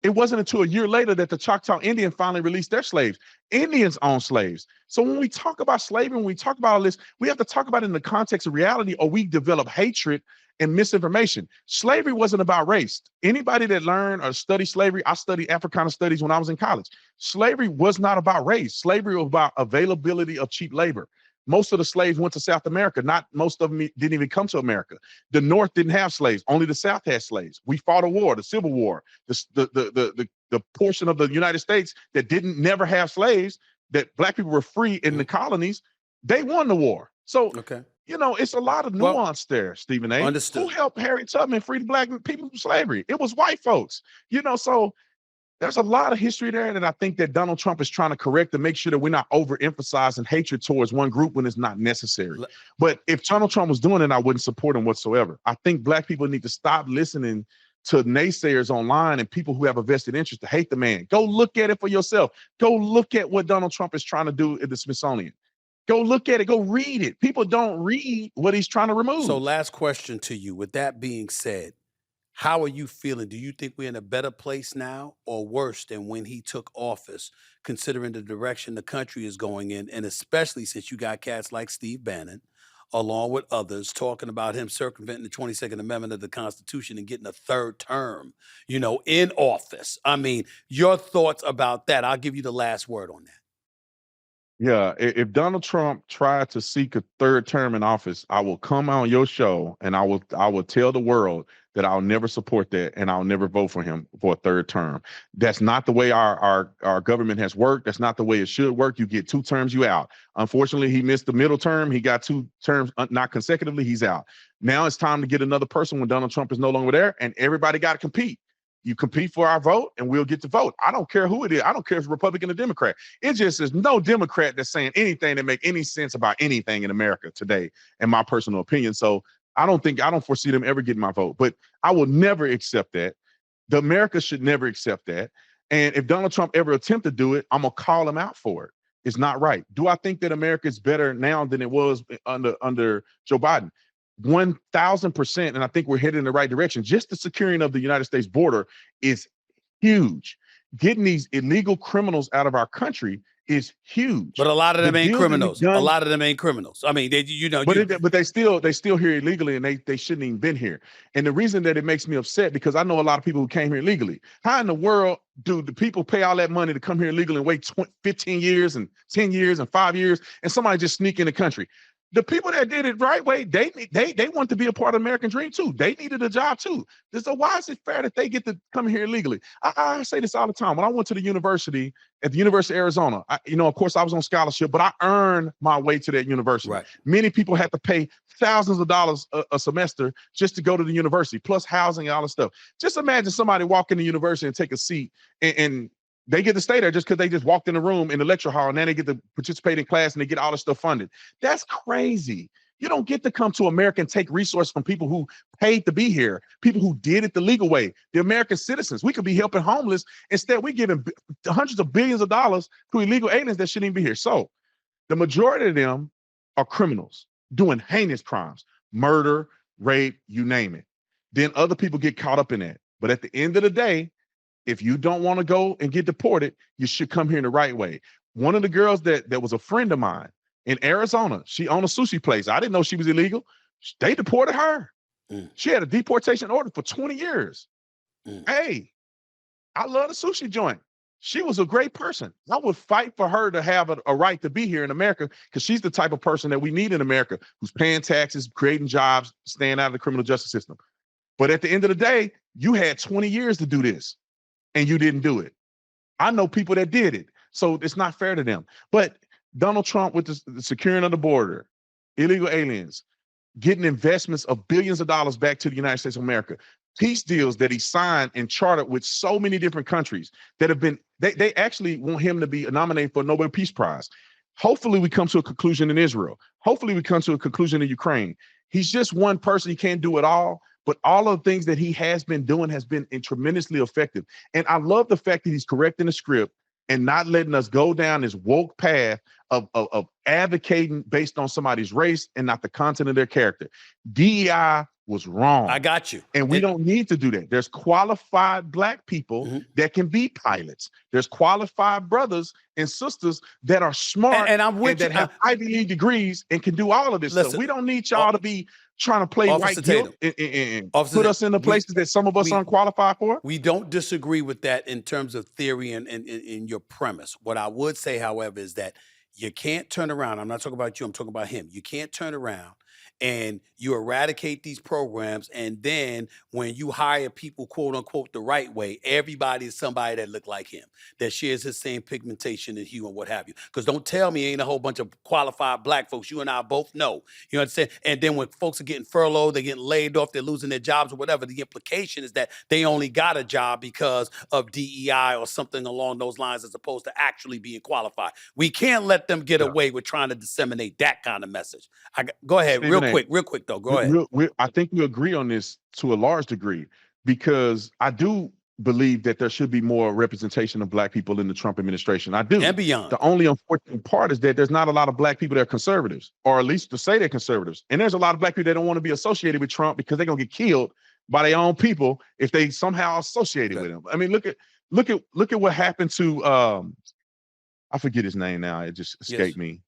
It wasn't until a year later that the Choctaw Indian finally released their slaves. Indians own slaves. So when we talk about slavery, when we talk about all this, we have to talk about it in the context of reality, or we develop hatred and misinformation. Slavery wasn't about race. Anybody that learned or studied slavery, I studied Africana studies when I was in college. Slavery was not about race. Slavery was about availability of cheap labor. Most of the slaves went to South America. Not most of them didn't even come to America. The North didn't have slaves. Only the South had slaves. We fought a war, the Civil War. The portion of the United States that didn't never have slaves, that black people were free in the colonies, they won the war. So,
okay,
it's a lot of nuance there, Stephen A.
Understood.
Who helped Harriet Tubman free the black people from slavery? It was white folks. So there's a lot of history there that I think that Donald Trump is trying to correct to make sure that we're not overemphasizing hatred towards one group when it's not necessary. But if Donald Trump was doing it, I wouldn't support him whatsoever. I think black people need to stop listening to naysayers online and people who have a vested interest to hate the man. Go look at it for yourself. Go look at what Donald Trump is trying to do at the Smithsonian. Go look at it. Go read it. People don't read what he's trying to remove.
So last question to you. With that being said, how are you feeling? Do you think we're in a better place now or worse than when he took office, considering the direction the country is going in? And especially since you got cats like Steve Bannon, along with others, talking about him circumventing the 22nd Amendment of the Constitution and getting a third term, in office. I mean, your thoughts about that. I'll give you the last word on that.
Yeah, if Donald Trump tried to seek a third term in office, I will come on your show and I will tell the world that I'll never support that and I'll never vote for him for a third term. That's not the way our government has worked. That's not the way it should work. You get 2 terms, you out. Unfortunately, he missed the middle term. He got 2 terms, not consecutively. He's out. Now it's time to get another person when Donald Trump is no longer there, and everybody got to compete. You compete for our vote and we'll get to vote. I don't care who it is. I don't care if it's Republican or Democrat. It just is no Democrat that's saying anything that make any sense about anything in America today, in my personal opinion. So I don't foresee them ever getting my vote, but I will never accept that. The America should never accept that. And if Donald Trump ever attempt to do it, I'm gonna call him out for it. It's not right. Do I think that America is better now than it was under Joe Biden? 1,000%, and I think we're headed in the right direction. Just the securing of the United States border is huge. Getting these illegal criminals out of our country is huge.
But a lot of them ain't criminals. A lot of them ain't criminals. I mean,
but they still here illegally, and they shouldn't even been here. And the reason that it makes me upset, because I know a lot of people who came here illegally. How in the world do the people pay all that money to come here illegally and wait 15 years and 10 years and 5 years, and somebody just sneak in the country? The people that did it right way, they want to be a part of the American dream too. They needed a job too. So why is it fair that they get to come here illegally? I say this all the time. When I went to the university, at the University of Arizona, of course I was on scholarship, but I earned my way to that university.
Right.
Many people had to pay thousands of dollars a semester just to go to the university, plus housing and all this stuff. Just imagine somebody walk in the university and take a seat and they get to stay there just because they just walked in the room in the lecture hall, and then they get to participate in class and they get all this stuff funded. That's crazy. You don't get to come to America and take resources from people who paid to be here, people who did it the legal way, the American citizens. We could be helping homeless. Instead, we're giving hundreds of billions of dollars to illegal aliens that shouldn't even be here. So the majority of them are criminals doing heinous crimes, murder, rape, you name it. Then other people get caught up in that. But at the end of the day, if you don't want to go and get deported, you should come here in the right way. One of the girls that was a friend of mine in Arizona, she owned a sushi place. I didn't know she was illegal. They deported her. She had a deportation order for 20 years. Hey, I love the sushi joint. She was a great person. I would fight for her to have a right to be here in America because she's the type of person that we need in America, who's paying taxes, creating jobs, staying out of the criminal justice system. But at the end of the day, you had 20 years to do this and you didn't do it. I know people that did it. So it's not fair to them. But Donald Trump with the securing of the border, illegal aliens, getting investments of billions of dollars back to the United States of America, peace deals that he signed and chartered with so many different countries that have been, they actually want him to be nominated for a Nobel Peace Prize. Hopefully we come to a conclusion in Israel. Hopefully we come to a conclusion in Ukraine. He's just one person. He can't do it all, but all of the things that he has been doing has been tremendously effective. And I love the fact that he's correcting the script and not letting us go down this woke path of advocating based on somebody's race and not the content of their character. DEI was wrong.
I got you.
And we don't need to do that. There's qualified Black people that can be pilots. There's qualified brothers and sisters that are smart
and I'm with
that
you.
have Ivy League degrees and can do all of this stuff. We don't need y'all to be trying to play
Officer
white guilt and put us in the places that some of us aren't qualified for.
We don't disagree with that in terms of theory and in your premise. What I would say, however, is that you can't turn around. I'm not talking about you. I'm talking about him. You can't turn around and you eradicate these programs, and then when you hire people, quote unquote, the right way, everybody is somebody that look like him, that shares the same pigmentation and hue and what have you. Because don't tell me ain't a whole bunch of qualified Black folks. You and I both know. You understand? And then when folks are getting furloughed, they're getting laid off, they're losing their jobs or whatever, the implication is that they only got a job because of DEI or something along those lines, as opposed to actually being qualified. We can't let them get away with trying to disseminate that kind of message. Go ahead,
Stephen
real quick though. Go ahead.
I think we agree on this to a large degree, because I do believe that there should be more representation of Black people in the Trump administration. I do.
And beyond.
The only unfortunate part is that there's not a lot of Black people that are conservatives, or at least to say they're conservatives. And there's a lot of Black people that don't want to be associated with Trump because they're gonna get killed by their own people if they somehow associated with him. I mean, look at what happened to I forget his name now. It just escaped me.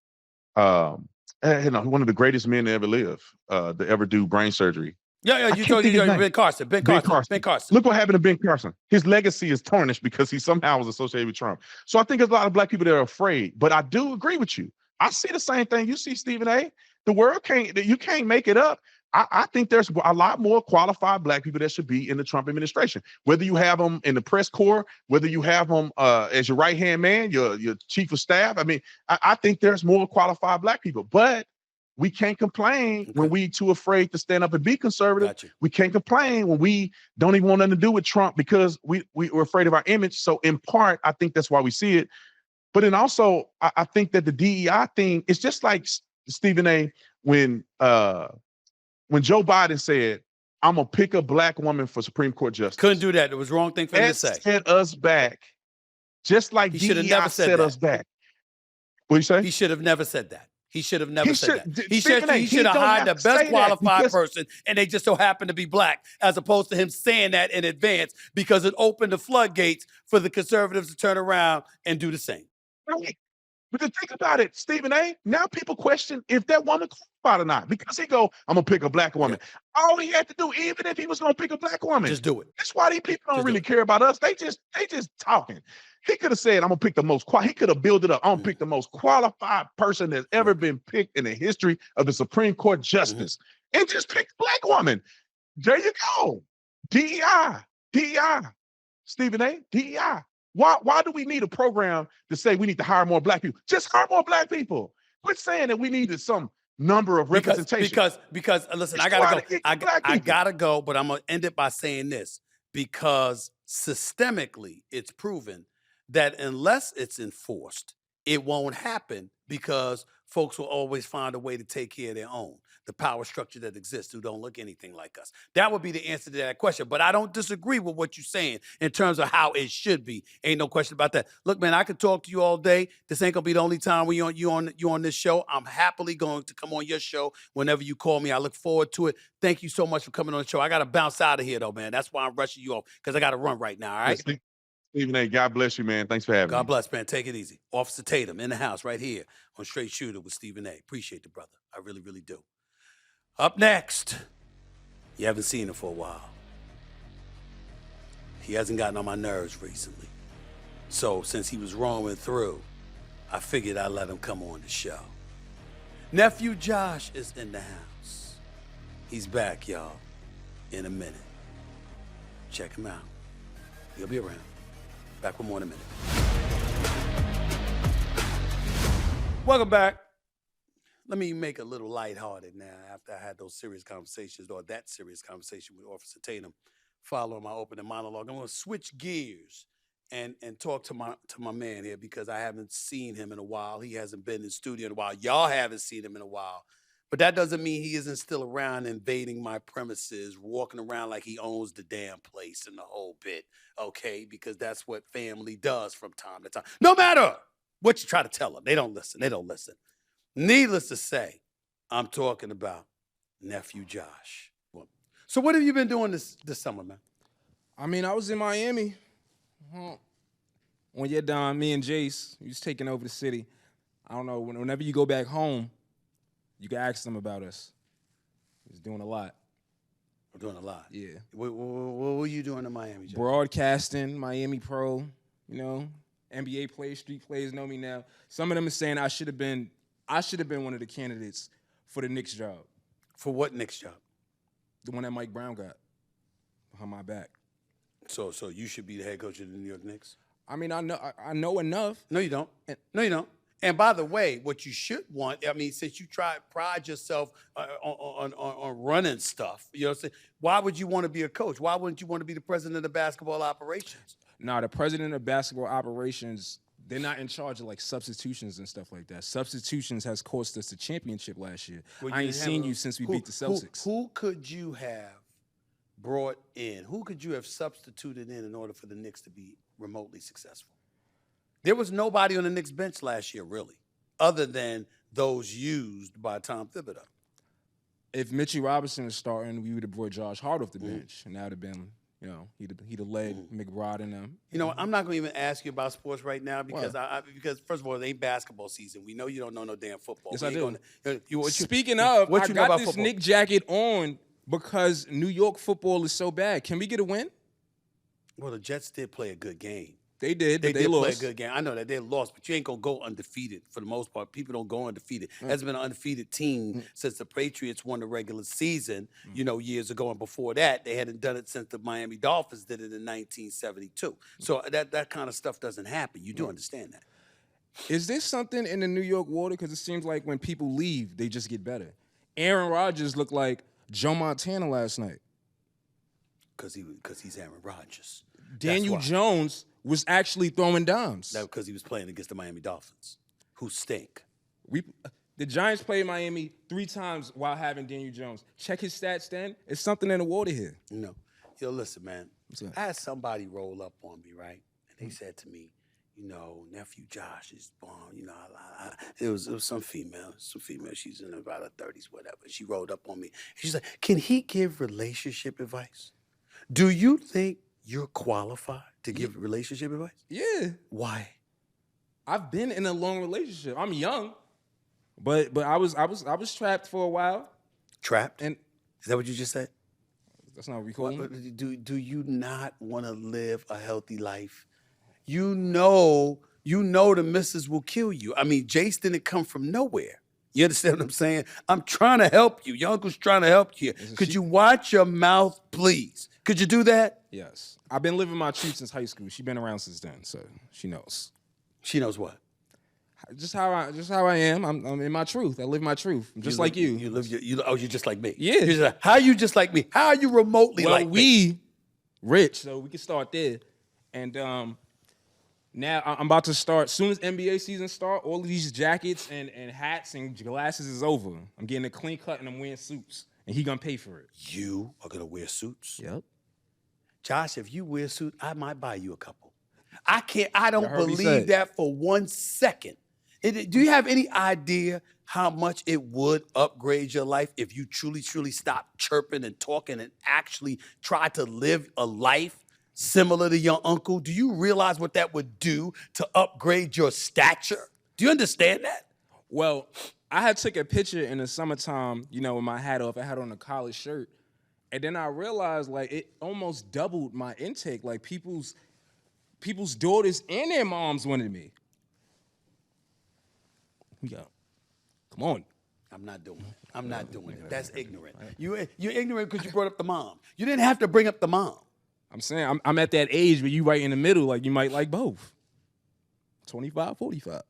One of the greatest men to ever live, to ever do brain surgery.
Yeah, you told Ben Carson. Ben Carson.
Look what happened to Ben Carson. His legacy is tarnished because he somehow was associated with Trump. So I think there's a lot of Black people that are afraid, but I do agree with you. I see the same thing you see, Stephen A. The world you can't make it up. I think there's a lot more qualified Black people that should be in the Trump administration. Whether you have them in the press corps, whether you have them as your right-hand man, your chief of staff. I mean, I think there's more qualified Black people, but we can't complain when we too afraid to stand up and be conservative. We can't complain when we don't even want nothing to do with Trump because we're afraid of our image. So in part, I think that's why we see it. But then also, I think that the DEI thing is just like Stephen A. When Joe Biden said, "I'm gonna pick a Black woman for Supreme Court justice,"
couldn't do that. It was the wrong thing for him to say.
Set us back, just like he should have never set us back. What do you say?
He should have never said that. He should have never said that. He should have hired the best
say
qualified person, and they just so happen to be Black, as opposed to him saying that in advance, because it opened the floodgates for the conservatives to turn around and do the same.
Right. But to think about it, Stephen A., now people question if that woman qualified or not, because he go, "I'm gonna pick a Black woman." Yeah. All he had to do, even if he was gonna pick a Black woman,
just do it.
That's why these people don't really care about us. They just talking. He could have said, "I'm gonna pick the most he could have built it up. I'm gonna pick the most qualified person that's ever been picked in the history of the Supreme Court justice," and just pick a Black woman. There you go. DEI. Stephen A., DEI. Why do we need a program to say we need to hire more Black people? Just hire more Black people. Quit saying that we needed some number of representation.
Because listen, I gotta go. I gotta go, but I'm gonna end it by saying this, because systemically it's proven that unless it's enforced, it won't happen, because folks will always find a way to take care of their own, the power structure that exists, who don't look anything like us. That would be the answer to that question. But I don't disagree with what you're saying in terms of how it should be. Ain't no question about that. Look, man, I could talk to you all day. This ain't gonna be the only time you on this show. I'm happily going to come on your show whenever you call me. I look forward to it. Thank you so much for coming on the show. I gotta bounce out of here though, man. That's why I'm rushing you off, because I gotta run right now. All right.
Stephen A., God bless you, man. Thanks for having me.
God bless, man. Take it easy. Officer Tatum in the house right here on Straight Shooter with Stephen A. Appreciate the brother. I really, really do. Up next, you haven't seen him for a while. He hasn't gotten on my nerves recently. So since he was roaming through, I figured I'd let him come on the show. Nephew Josh is in the house. He's back, y'all, in a minute. Check him out. He'll be around. Back with more in a minute. Welcome back. Let me make a little lighthearted now after I had those serious conversations, or that serious conversation with Officer Tatum following my opening monologue. I'm going to switch gears and talk to my man here, because I haven't seen him in a while. He hasn't been in the studio in a while. Y'all haven't seen him in a while. But that doesn't mean he isn't still around invading my premises, walking around like he owns the damn place and the whole bit, okay? Because that's what family does from time to time. No matter what you try to tell them, they don't listen. They don't listen. Needless to say, I'm talking about Nephew Josh. So what have you been doing this summer, man?
I mean, I was in Miami. When you're done, me and Jace, we was taking over the city. I don't know, whenever you go back home, you can ask them about us. He's doing a lot.
We're doing a lot.
Yeah.
What were you doing in Miami, Josh?
Broadcasting, Miami Pro, you know, NBA players, street players know me now. Some of them are saying I should have been one of the candidates for the Knicks job.
For what Knicks job?
The one that Mike Brown got behind my back.
So you should be the head coach of the New York Knicks?
I mean, I know enough.
No, you don't. No, you don't. And by the way, what you should want, I mean, since you pride yourself on running stuff, you know what I'm saying? Why would you want to be a coach? Why wouldn't you want to be the president of basketball operations?
Nah, the president of basketball operations, they're not in charge of like substitutions and stuff like that. Substitutions has cost us the championship last year. I ain't seen you since we beat the Celtics.
Who could you have brought in? Who could you have substituted in order for the Knicks to be remotely successful? There was nobody on the Knicks bench last year, really, other than those used by Tom Thibodeau.
If Mitchie Robinson was starting, we would have brought Josh Hart off the bench, and that would have been, you know, he'd have led McBride and them.
You know, I'm not going to even ask you about sports right now because because first of all, it ain't basketball season. We know you don't know no damn football.
Yes, I do.
Speaking
of,
what
I
you know
got
about
this
football?
Knick jacket on because New York football is so bad. Can we get a win?
Well, the Jets did play a good game.
They did, but
they
lost.
Play a good game. I know that they lost, but you ain't gonna go undefeated for the most part. People don't go undefeated. There's been an undefeated team since the Patriots won the regular season, you know, years ago. And before that, they hadn't done it since the Miami Dolphins did it in 1972. So that kind of stuff doesn't happen. You do understand that.
Is there something in the New York water? Because it seems like when people leave, they just get better. Aaron Rodgers looked like Joe Montana last night.
Because he's Aaron Rodgers.
Daniel Jones was actually throwing dimes.
That because he was playing against the Miami Dolphins, who stink.
The Giants played Miami 3 times while having Daniel Jones. Check his stats then. It's something in the water here.
No. Yo, listen, man. I had somebody roll up on me, right? And they said to me, you know, Nephew Josh is born, you know, it was some female. She's in about her 30s, whatever. She rolled up on me. She's like, can he give relationship advice? Do you think you're qualified to give relationship advice?
Yeah.
Why?
I've been in a long relationship. I'm young, but I was trapped for a while.
Trapped?
And
is that what you just said?
That's not what we call it.
Do you not want to live a healthy life? You know the missus will kill you. I mean, Jace didn't come from nowhere. You understand what I'm saying? I'm trying to help you. Your uncle's trying to help you. Could you watch your mouth, please? Could you do that?
Yes. I've been living my truth since high school. She's been around since then, so she knows.
She knows what?
Just how I am. I'm in my truth. I live my truth. I'm just like you.
You're just like me.
Yeah.
How are you just like me? How are you remotely like me?
Well, we rich, so we can start there. And now I'm about to start. Soon as NBA season start, all of these jackets and hats and glasses is over. I'm getting a clean cut and I'm wearing suits. And he gonna pay for it.
You are gonna wear suits?
Yep.
Josh, if you wear a suit, I might buy you a couple. I don't believe that for 1 second. Do you have any idea how much it would upgrade your life if you truly, truly stopped chirping and talking and actually try to live a life similar to your uncle? Do you realize what that would do to upgrade your stature? Do you understand that?
Well, I had took a picture in the summertime, you know, with my hat off. I had on a collared shirt. And then I realized, like, it almost doubled my intake. Like, people people's daughters and their moms wanted me. We go. Come on.
I'm not doing it. I'm not doing it. That's ignorant. You're ignorant because you brought up the mom. You didn't have to bring up the mom.
I'm saying I'm at that age where you right in the middle, like you might like both. 25, 45.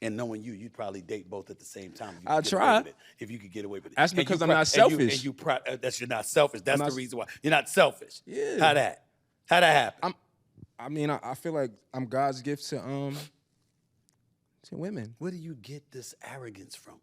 And knowing you, you'd probably date both at the same time.
I'll try.
If you could get away with it.
That's because I'm not selfish.
You're not selfish. That's the reason why. You're not selfish.
Yeah.
How that happen?
I feel like I'm God's gift to women.
Where do you get this arrogance from?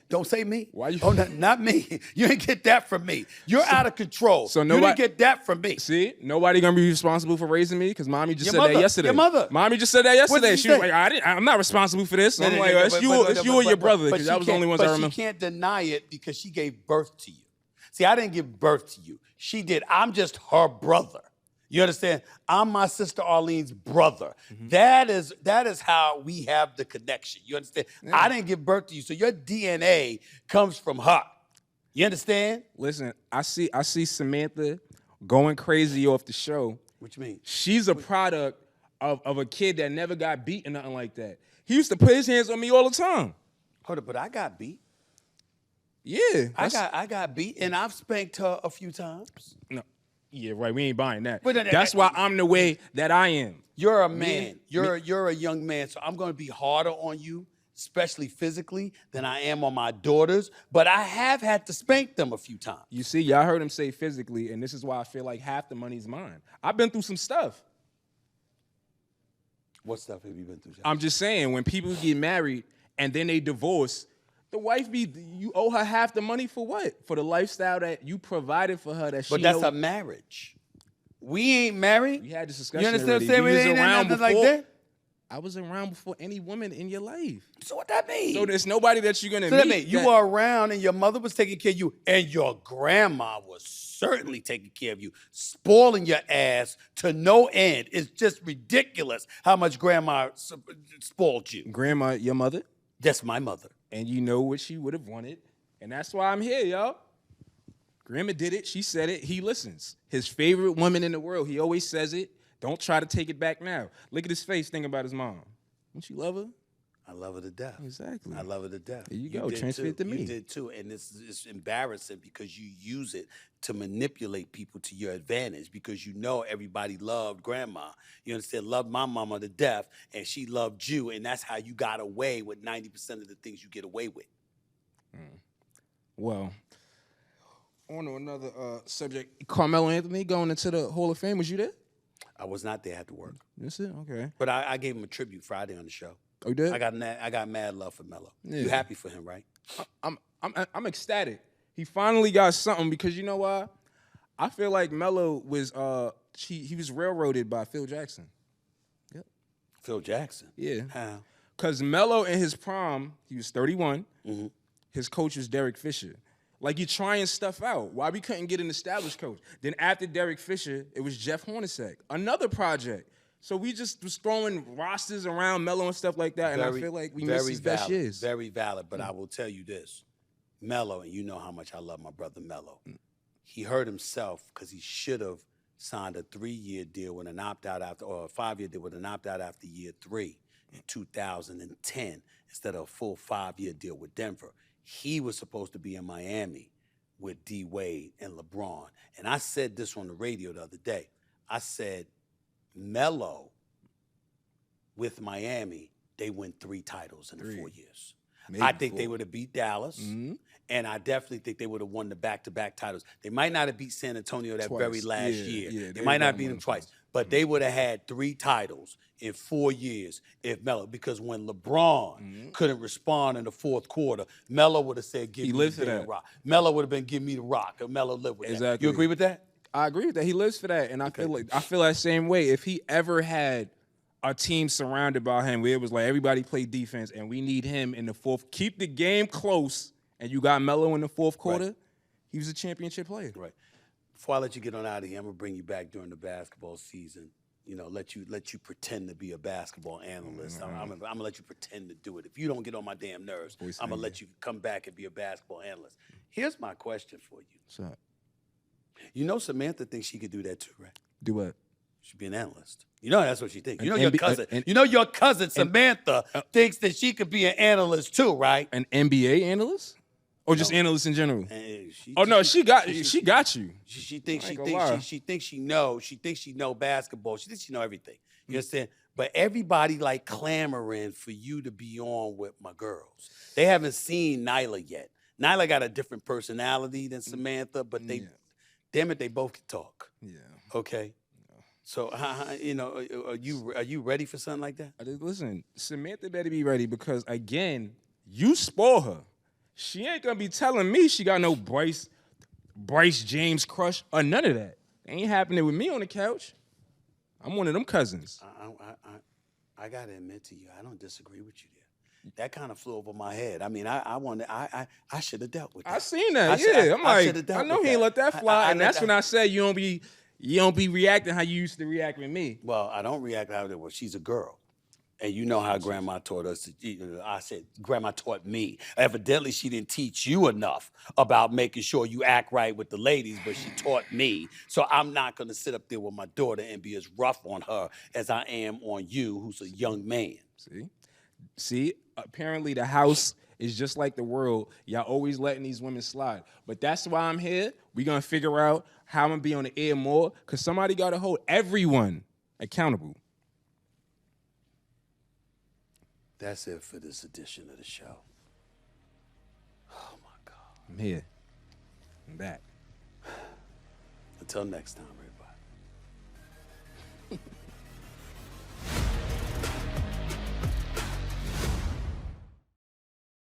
Don't say me.
Why you?
Oh, not me. You didn't get that from me. You're out of control.
So
you didn't get that from me.
See, nobody gonna be responsible for raising me because mommy just
Your
said that yesterday.
Your mother.
Mommy just said that yesterday.
She
She was like, I'm not responsible for this. I'm like, it's you or your brother because that was the only ones I remember.
But she can't deny it because she gave birth to you. See, I didn't give birth to you. She did. I'm just her brother. You understand? I'm my sister Arlene's brother. Mm-hmm. That is how we have the connection. You understand? Yeah. I didn't give birth to you, so your DNA comes from her. You understand?
Listen, I see Samantha going crazy off the show.
What you mean?
She's a product of a kid that never got beat or nothing like that. He used to put his hands on me all the time.
Hold up, but I got beat.
Yeah.
I got beat, and I've spanked her a few times.
No. Yeah, right. We ain't buying that. That's why I'm the way that I am.
You're a man. You're a young man, so I'm going to be harder on you, especially physically, than I am on my daughters. But I have had to spank them a few times.
You see, y'all heard him say physically, and this is why I feel like half the money's mine. I've been through some stuff.
What stuff have you been through, Josh?
I'm just saying, when people get married and then they divorce, the wife you owe her half the money for what? For the lifestyle that you provided for her.
But that's a marriage. We ain't married.
We had this discussion.
You understand
already.
what I'm saying? Ain't
around
nothing
before,
like that.
I was around before any woman in your life.
So what that mean?
So there's nobody that you're gonna
meet.
That
mean you were around and your mother was taking care of you, and your grandma was certainly taking care of you, spoiling your ass to no end. It's just ridiculous how much grandma spoiled you.
Grandma, your mother?
That's my mother.
And you know what she would have wanted. And that's why I'm here, y'all. Grandma did it. She said it. He listens. His favorite woman in the world. He always says it. Don't try to take it back now. Look at his face thinking about his mom. Don't you love her?
I love her to death.
Exactly.
I love her to death.
There you go. Transfer it to me.
You did too. And it's embarrassing because you use it to manipulate people to your advantage because you know everybody loved grandma. You understand? Loved my mama to death, and she loved you, and that's how you got away with 90% of the things you get away with.
Well, on to another subject. Carmelo Anthony going into the Hall of Fame. Was you there?
I was not there. I had to work.
That's it? Okay.
But I gave him a tribute Friday on the show.
Oh, you did?
I got mad love for Melo.
Yeah.
You happy for him, right?
I'm ecstatic. He finally got something because you know why? I feel like Melo was he was railroaded by Phil Jackson. Yep.
Phil Jackson?
Yeah.
How?
Because Melo in his prime, he was 31.
Mm-hmm.
His coach was Derek Fisher. Like, you're trying stuff out. Why we couldn't get an established coach? Then after Derek Fisher, it was Jeff Hornacek, another project. So we just was throwing rosters around Melo and stuff like that, and I feel like we missed his best years.
Very valid, but I will tell you this. Melo, and you know how much I love my brother Melo, he hurt himself because he should have signed a 3-year deal with an opt-out after, or a 5-year deal with an opt-out after year 3 in 2010 instead of a full 5-year deal with Denver. He was supposed to be in Miami with D. Wade and LeBron. And I said this on the radio the other day. I said, Melo with Miami, they win 3 titles in the 4 years. Maybe I think 4. They would have beat Dallas, and I definitely think they would have won the back-to-back titles. They might not have beat San Antonio that very last year. Yeah, they might not beat them twice, but they would have had 3 titles in 4 years if Melo, because when LeBron couldn't respond in the fourth quarter, Melo would have said, give me the rock. Melo would have been, give me the rock, and Melo lived with that. You agree with that?
I agree with that. He lives for that, and I feel that same way. If he ever had a team surrounded by him where it was like everybody played defense and we need him in the fourth, keep the game close, and you got Melo in the fourth quarter, he was a championship player.
Right. Before I let you get on out of here, I'm gonna bring you back during the basketball season. You know, let you pretend to be a basketball analyst. I'm gonna let you pretend to do it. If you don't get on my damn nerves, I'm gonna let you come back and be a basketball analyst. Here's my question for you.
What's up?
You know Samantha thinks she could do that too, right?
Do what?
She'd be an analyst. You know that's what she thinks. You know
An
your
MB
cousin.
an-
You know your cousin Samantha thinks that she could be an analyst too, right?
An NBA analyst? Or just analyst in general? Oh no, she got you.
She thinks
I ain't gonna lie.
she thinks she know basketball. She thinks she know everything. You understand? But everybody like clamoring for you to be on with my girls. They haven't seen Nyla yet. Nyla got a different personality than Samantha, but they, damn it, they both can talk.
Yeah.
Okay. So, you know, are you ready for something like that?
Listen, Samantha better be ready because again, you spoil her. She ain't gonna be telling me she got no Bryce James crush or none of that. Ain't happening with me on the couch. I'm one of them cousins.
I gotta admit to you, I don't disagree with you there. That kind of flew over my head. I mean, I should have dealt with that.
I seen that. I'm like, I know he ain't let that fly, and that's when I said you don't be reacting how you used to react with me.
Well, I don't react how well. She's a girl. And you know how Grandma taught us. I said, Grandma taught me. Evidently, she didn't teach you enough about making sure you act right with the ladies, but she taught me. So I'm not going to sit up there with my daughter and be as rough on her as I am on you, who's a young man.
See, apparently the house is just like the world. Y'all always letting these women slide. But that's why I'm here. We're going to figure out how I'm going to be on the air more because somebody got to hold everyone accountable.
That's it for this edition of the show. Oh, my God.
I'm here. I'm back.
Until next time,